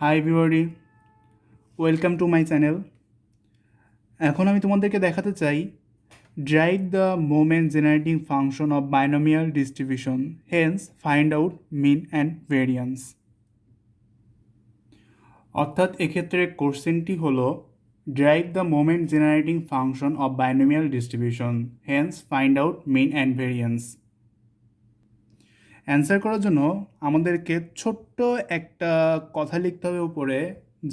High everybody, welcome to my channel. এখন আমি তোমাদেরকে দেখাতে চাই derive the moment generating function of binomial distribution, hence find out mean and variance. অর্থাৎ এক্ষেত্রে কোশ্চেনটি হলো derive the moment generating function of binomial distribution, hence find out mean and variance. Answer করার জন্য আমাদেরকে ছোট্ট একটা কথা লিখতে হবে উপরে,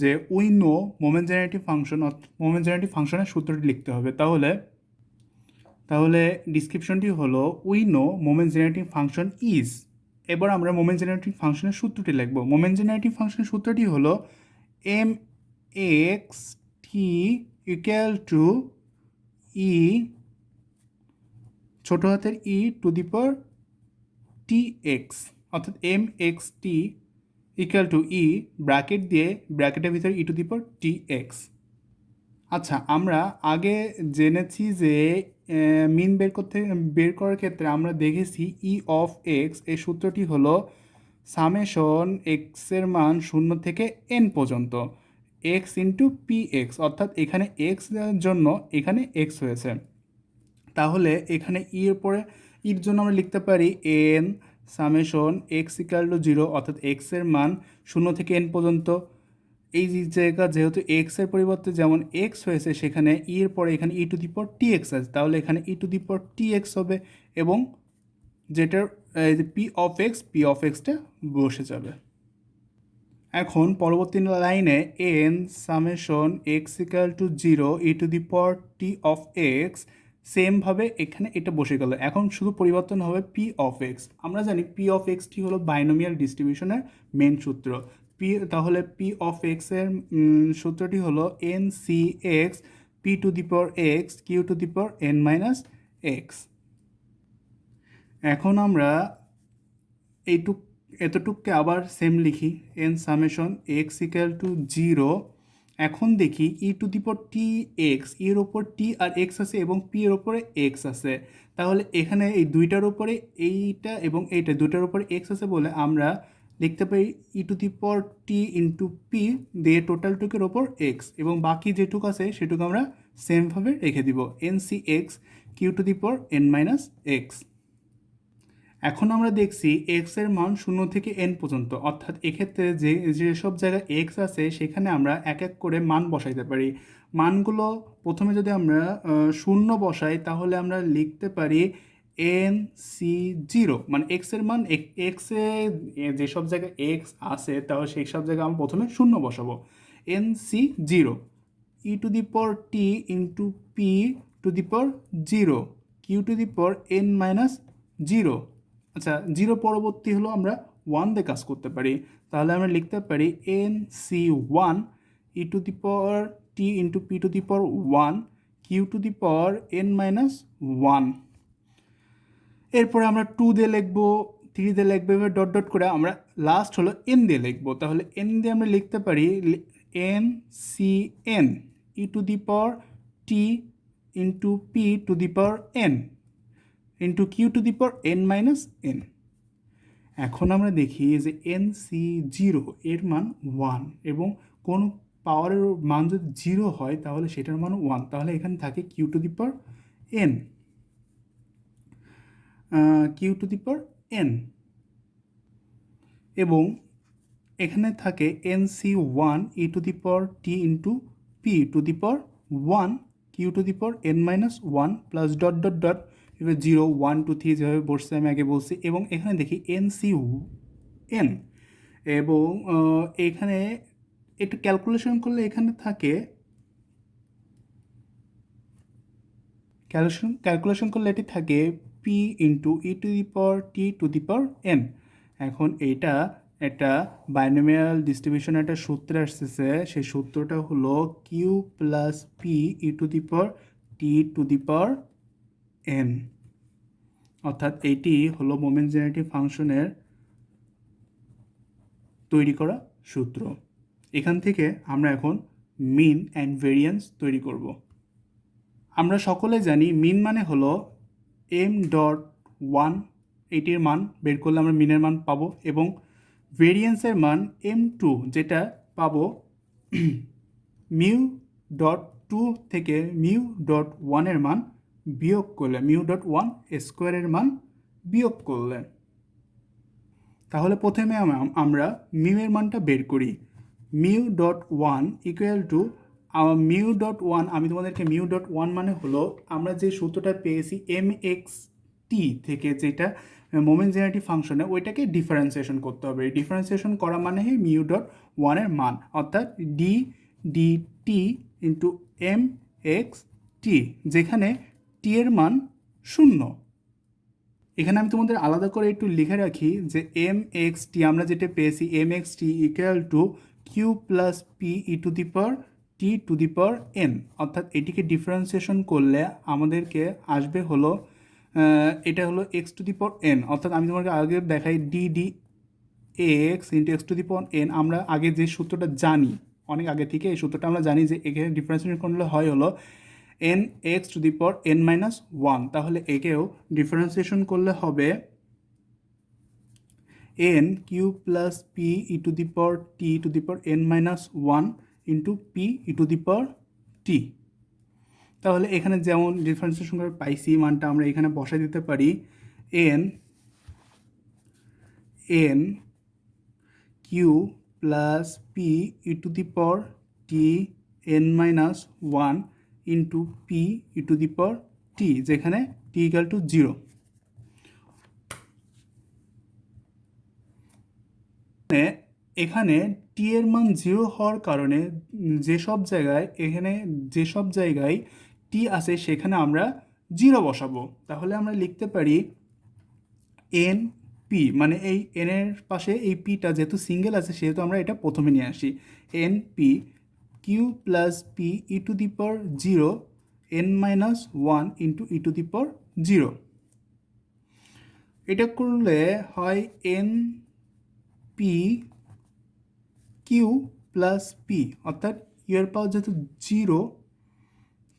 যে we know moment generative function, moment generative ফাংশনের সূত্রটি লিখতে হবে। তাহলে ডিসক্রিপশনটি হলো we know moment generative function is. এবার আমরা মোমেন্ট জেনারেটিভ ফাংশনের সূত্রটি লিখব। মোমেন্ট জেনারেটিভ ফাংশনের সূত্রটি হলো m x T equal to e ছোটো হাতের e to the power t x, অর্থাৎ m x T equal to e bracket দিয়ে ব্র্যাকেটের ভিতরে ই to the power t x. আচ্ছা, আমরা আগে জেনেছি যে মিন বের করার ক্ষেত্রে আমরা দেখেছি ই অফ এক্স এই সূত্রটি হলো সামেশন এক্সের মান 0 থেকে এন পর্যন্ত এক্স ইন্টু পি এক্স, অর্থাৎ এখানে এক্স জন্য এখানে এক্স হয়েছে। তাহলে এখানে ইর জন্য আমরা লিখতে পারি N summation x equal to 0, অর্থাৎ এক্সের মান 0 থেকে এন পর্যন্ত। এই জায়গা যেহেতু এক্সের পরিবর্তে যেমন এক্স হয়েছে, সেখানে এর পরে এখানে ই to the power t x আছে, তাহলে এখানে ই to the power t x হবে এবং যেটার পি অফ এক্সটা বসে যাবে। এখন পরবর্তী লাইনে N summation x equal to 0 E to the power T of x, সেমভাবে এখানে এটা বসে গেল। এখন শুধু পরিবর্তন হবে পি অফ এক্স। আমরা জানি পি অফ এক্সটি হলো বাইনোমিয়াল ডিস্ট্রিবিউশনের মেন সূত্র। তাহলে পি অফ এক্সের সূত্রটি হলো N C X P to the power X Q to the power N minus X. এখন আমরা এতটুককে আবার সেম লিখি, N summation X equal to 0। এখন দেখি ই to the power t x, এর ওপর টি আর এক্স আছে এবং পি এর ওপরে এক্স আছে। তাহলে এখানে এই দুইটার ওপরে এইটা এবং এইটা দুইটার ওপরে এক্স আছে বলে আমরা লিখতে পারি e to the power T into p দিয়ে টোটালটুকের ওপর এক্স, এবং বাকি যেটুকু আছে সেটুকু আমরা সেমভাবে রেখে দিব N C X Q to the power N minus X. এখন আমরা দেখছি এক্সের মান 0 থেকে এন পর্যন্ত, অর্থাৎ এক্ষেত্রে যেসব জায়গায় এক্স আছে সেখানে আমরা এক এক করে মান বসাইতে পারি। মানগুলো প্রথমে যদি আমরা 0 বসাই, তাহলে আমরা লিখতে পারি এন সি 0, মানে এক্সের মান এক্সে যেসব জায়গায় এক্স আছে তাহলে সেই সব জায়গায় আমরা প্রথমে 0 বসাবো। N C 0 E to the power T into P to the power 0 Q to the power N minus 0। আচ্ছা, 0 পরবর্তী হলো আমরা 1 দিয়ে কাজ করতে পারি। তাহলে আমরা লিখতে পারি N C 1 E to the power T into P to the power 1 Q to the power N minus 1। এরপরে আমরা 2 দিয়ে লিখবো, 3 দিয়ে লিখবো, এবার ডট ডট করে আমরা লাস্ট হলো এন দিয়ে লিখবো। তাহলে এন দিয়ে আমরা লিখতে পারি N C N E to the power T into P to the power N into Q to the power N minus N. এখন আমরা দেখি যে এন সি 0 এর মান 1 এবং কোনো পাওয়ারের মান যদি 0 হয় তাহলে সেটার মান 1, তাহলে এখানে থাকে Q to the power N, Q to the power N, এবং এখানে থাকে N C 1 E to the power T into P to the power 1 Q to the power N minus 1 plus dot dot dot, এবার 0 1 2 3 যেভাবে বসছে আমি আগে বলছি। এবং এখানে দেখি এন সি এন, এবং এখানে একটু ক্যালকুলেশন করলে এখানে থাকে ক্যালকুলেশন করলে এটি থাকে P into E to the power T to the power N. এখন এটা একটা বাইনোমিয়াল ডিস্ট্রিবিউশন একটা সূত্র আসতেছে, সেই সূত্রটা হলো Q plus P E to the power T to the power N, অর্থাৎ এটি হলো মোমেন্ট জেনারেটিভ ফাংশনের তৈরি করা সূত্র। এখান থেকে আমরা এখন মিন অ্যান্ড ভেরিয়েন্স তৈরি করব। আমরা সকলে জানি মিন মানে হলো এম ডট 1, এটির মান বের করলে আমরা মিনের মান পাবো, এবং ভেরিয়েন্সের মান M2, যেটা পাবো মিউ ডট টু থেকে মিউ ডট ওয়ানের মান বিয়োগ করলে, মিউ ডট ওয়ান স্কোয়ারের মান বিয়োগ করলে, তাহলে প্রথমে আমরা মিউ এর মানটা বের করি। Mu dot one equal two mu dot one, আমি তোমাদেরকে মিউ ডট ওয়ান মানে হলো আমরা যে সূত্রটা পেয়েছি এম এক্স টি থেকে, যেটা মোমেন্ট জেনারেটিভ ফাংশনে, ওইটাকে ডিফারেন্সিয়েশন করতে হবে। ডিফারেন্সিয়েশন করা মানে মিউ ডট ওয়ানের মান, অর্থাৎ d d t into m x t, যেখানে টি এর মান 0। এখানে আমি তোমাদের আলাদা করে একটু লিখে রাখি যে এম এক্স টি আমরা যেটা পেয়েছি, M x T equal to Q plus P E to the power T to the power N, অর্থাৎ এটিকে ডিফারেন্সিয়েশন করলে আমাদেরকে আসবে হলো এটা হলো X to the power N, অর্থাৎ আমি তোমাকে আগে দেখাই D D X into X to the power N. আমরা আগে যে সূত্রটা জানি, অনেক আগে থেকে এই সূত্রটা আমরা জানি যে এখানে ডিফারেন্সিয়েশন করলে হয় হলো n x to the power N minus one, তাহলে একেও ডিফারেন্সিয়েশন করলে হবে n q plus P E to the power T to the power N minus one into P E to the power t. তাহলে এখানে যেমন differentiation করে পাইছি মানটা আমরা এখানে বসাই দিতে পারি n n q plus P E to the power T N minus one into P E to the power t, যেখানে টি ইকাল টু 0। এখানে টি এর মান 0 হওয়ার কারণে যেসব জায়গায় টি আছে সেখানে আমরা 0 বসাবো। তাহলে আমরা লিখতে পারি এন পি, মানে এই এন এর পাশে এই পিটা যেহেতু সিঙ্গেল আছে সেহেতু আমরা এটা প্রথমে নিয়ে আসি, n P q plus P E to the power 0 N minus one into E to the power 0। এটা করলে হয় n P q plus p, অর্থাৎ ইউ এর পাওয়ার যেহেতু 0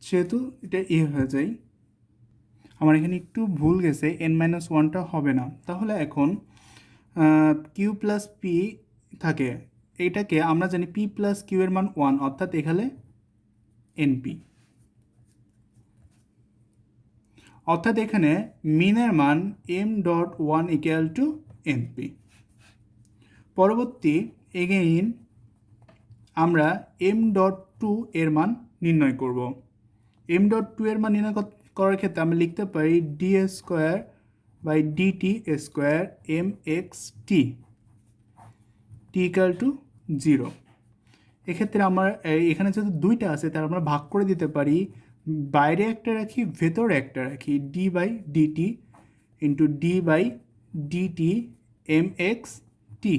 সেহেতু এটা এ হয়ে যায়। আমার এখানে একটু ভুল গেছে, এন মাইনাস ওয়ানটা হবে না। তাহলে এখন কিউ প্লাস পি থাকে, এইটাকে আমরা জানি পি প্লাস কিউ এর মান 1, অর্থাৎ এখানে এনপি, অর্থাৎ এখানে মিনের মান M dot one equal to NP. পরবর্তী এগেইন আমরা এম ডট টু এর মান নির্ণয় করব। এম ডট টু এর মান নির্ণয় করার ক্ষেত্রে আমরা লিখতে পারি D square by DT square M x T T equal to 0। এক্ষেত্রে আমার এখানে যেহেতু দুইটা আছে তার আমরা ভাগ করে দিতে পারি, বাইরে একটা রাখি ভেতরে একটা রাখি, D by DT into D by DT M x T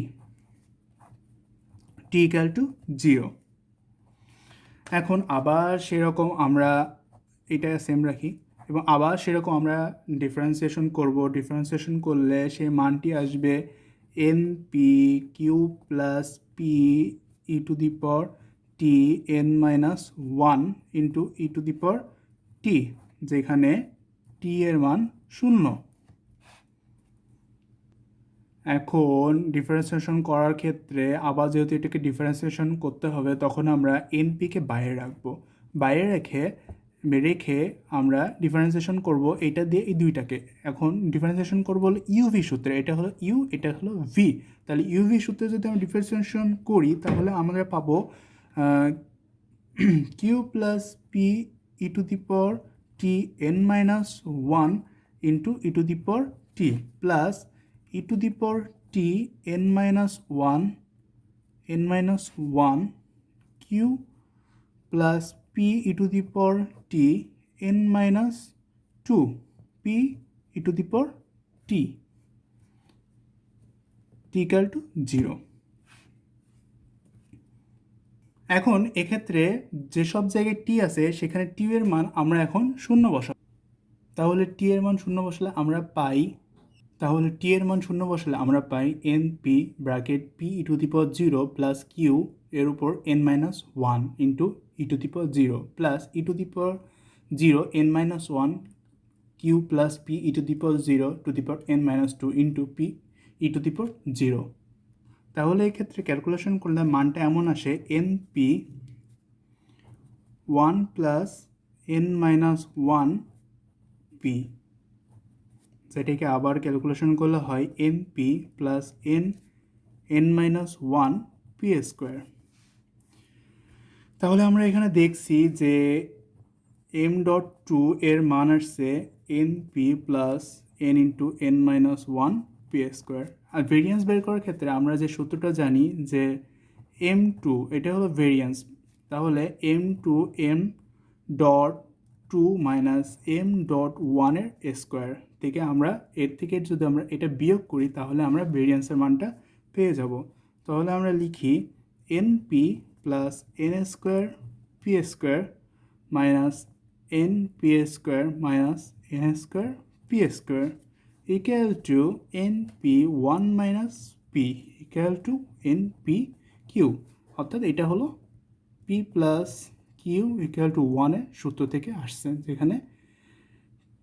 T equal to 0। এখন আবার সেরকম আমরা এটা সেম রাখি এবং আবার সেরকম আমরা ডিফারেন্সিয়েশন করব। ডিফারেন্সিয়েশন করলে সেই মানটি আসবে n P q plus P E to the power T N minus one into E to the power t, যেখানে টি এর মান 0। এখন ডিফারেন্সিয়েশন করার ক্ষেত্রে আবার যেহেতু এটাকে ডিফারেন্সিয়েশন করতে হবে, তখন আমরা এনপিকে বাইরে রাখবো। বাইরে রেখে আমরা ডিফারেন্সিয়েশন করব এটা দিয়ে এই দুইটাকে। এখন ডিফারেন্সিয়েশন করবো হলো ইউভি সূত্রে, এটা হলো ইউ, এটা হলো ভি। তাহলে ইউভি সূত্রে যদি আমরা ডিফারেন্সিয়েশন করি তাহলে আমরা পাবো Q plus P E to the power T N minus one into E to the power T plus E to the power T N minus one Q plus P E to the power T N minus two P E to the power T equal to 0। এখন এক্ষেত্রে যেসব জায়গায় টি আছে সেখানে টি এর মান আমরা এখন 0 বসাবো। তাহলে টি এর মান 0 বসালে আমরা পাই N P bracket P E to the power 0 plus Q এর উপর N minus one into E to the power 0 plus E to the power 0 N minus one Q plus P E to the power 0 to the power N minus two into P E to the power 0। তাহলে এই ক্ষেত্রে calculation করলে মানটা এমন আসে N P 1 plus N minus 1 P, যেটাকে আবার calculation করলে হয় NP plus N minus 1 P square. তাহলে আমরা এখানে দেখছি যে এম ডট টু এর মান আসছে N P plus N into N minus 1 P square. আর ভেরিয়েন্স বের করার ক্ষেত্রে আমরা যে সূত্রটা জানি যে এম টু এটা হলো ভেরিয়েন্স, তাহলে M two M dot two minus M dot ওয়ানের স্কোয়ার থেকে আমরা এর থেকে যদি আমরা এটা বিয়োগ করি তাহলে আমরা ভেরিয়েন্সের মানটা পেয়ে যাব। তাহলে আমরা লিখি N P plus N square P square minus N P square minus N square P square equal to N P one minus P equal to N P Q, অর্থাৎ এটা হলো P plus Q equal to ওয়ানের সূত্র থেকে আসছে, যেখানে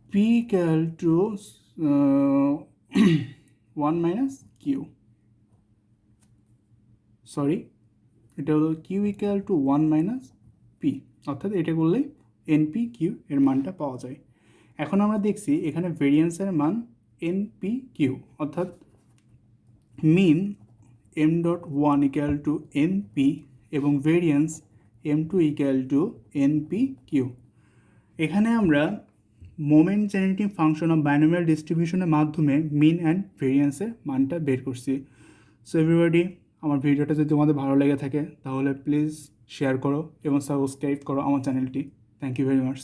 P equal to one minus Q, sorry এটা হলো Q equal to one minus P, অর্থাৎ এটা করলেই এনপি কিউ এর মানটা পাওয়া যায়। এখন আমরা দেখছি এখানে ভেরিয়েন্সের মান এনপি কিউ, অর্থাৎ mean M dot one equal to N P এবং variance M two equal to N P Q. এখানে আমরা moment generating function of binomial ডিস্ট্রিবিউশনের মাধ্যমে মিন অ্যান্ড ভেরিয়েন্সের মানটা বের করছি। সো এভরিবডি, আমার ভিডিওটা যদি তোমাদের ভালো লেগে থাকে তাহলে প্লিজ শেয়ার করো এবং সাবস্ক্রাইব করো আমার চ্যানেলটি। Thank you very much.